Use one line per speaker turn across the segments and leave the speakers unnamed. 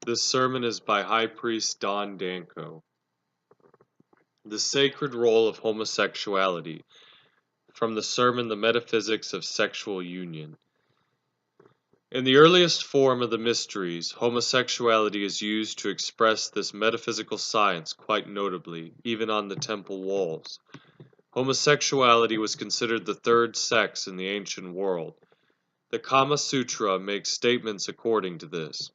This sermon is by High Priest Danko. The Sacred Role of Homosexuality, from the sermon The Metaphysics of Sexual Union. In the earliest form of the mysteries, homosexuality is used to express this metaphysical science quite notably, even on the temple walls. Homosexuality was considered the third sex in the ancient world. The Kama Sutra makes statements according to this.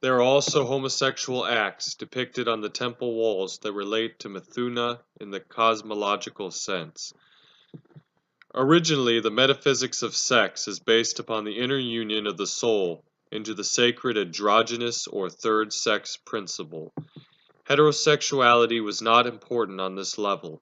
There are also homosexual acts depicted on the temple walls that relate to Mithuna in the cosmological sense. Originally, the metaphysics of sex is based upon the inner union of the soul into the sacred androgynous or third sex principle. Heterosexuality was not important on this level,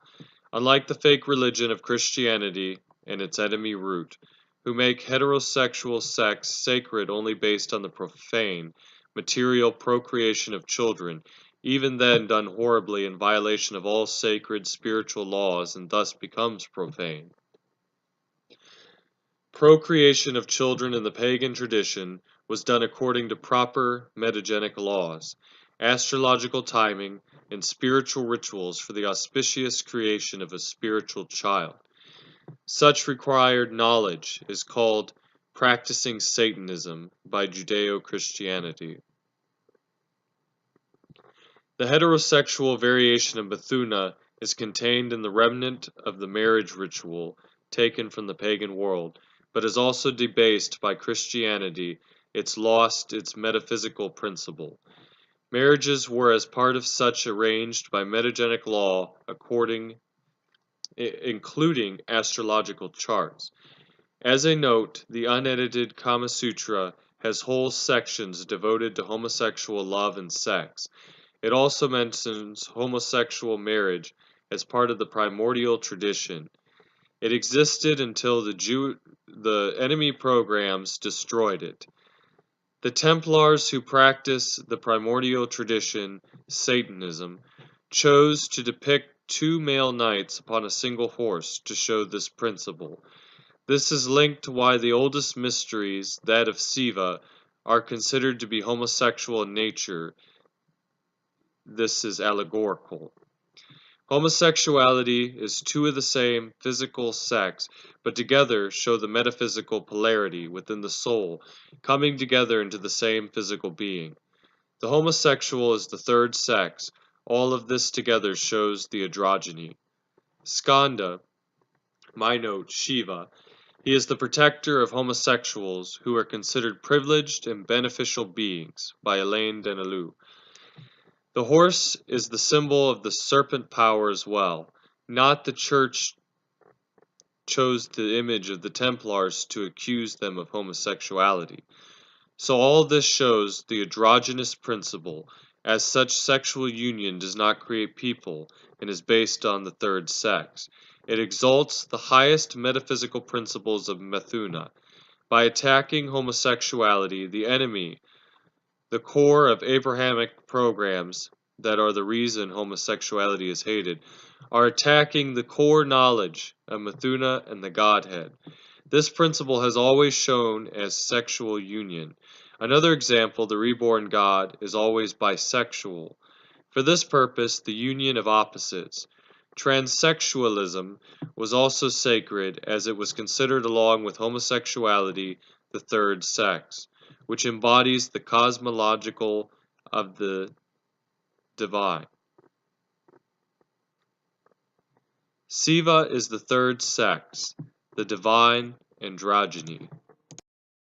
unlike the fake religion of Christianity and its enemy root, who make heterosexual sex sacred only based on the profane, material procreation of children, even then done horribly in violation of all sacred spiritual laws and thus becomes profane. Procreation of children in the pagan tradition was done according to proper metagenic laws, astrological timing, and spiritual rituals for the auspicious creation of a spiritual child. Such required knowledge is called practicing Satanism by Judeo-Christianity. The heterosexual variation of Mithuna is contained in the remnant of the marriage ritual taken from the pagan world, but is also debased by Christianity. It's lost its metaphysical principle. Marriages were as part of such arranged by metagenic law including astrological charts. As a note, the unedited Kama Sutra has whole sections devoted to homosexual love and sex. It also mentions homosexual marriage as part of the primordial tradition. It existed until the enemy programs destroyed it. The Templars who practice the primordial tradition, Satanism, chose to depict two male knights upon a single horse to show this principle. This is linked to why the oldest mysteries, that of Siva, are considered to be homosexual in nature. This is allegorical. Homosexuality is two of the same physical sex, but together show the metaphysical polarity within the soul, coming together into the same physical being. The homosexual is the third sex. All of this together shows the androgyny. Skanda, my note, Shiva, he is the protector of homosexuals who are considered privileged and beneficial beings by Elaine Denelou. The horse is the symbol of the serpent power as well. Not the church chose the image of the Templars to accuse them of homosexuality. So all this shows the androgynous principle. As such, sexual union does not create people and is based on the third sex. It exalts the highest metaphysical principles of Mithuna. By attacking homosexuality, the enemy, the core of Abrahamic programs that are the reason homosexuality is hated, are attacking the core knowledge of Mithuna and the Godhead. This principle has always shown as sexual union. Another example, the reborn God, is always bisexual. For this purpose, the union of opposites. Transsexualism was also sacred as it was considered along with homosexuality the third sex, which embodies the cosmological of the divine. Siva is the third sex, the divine androgyny.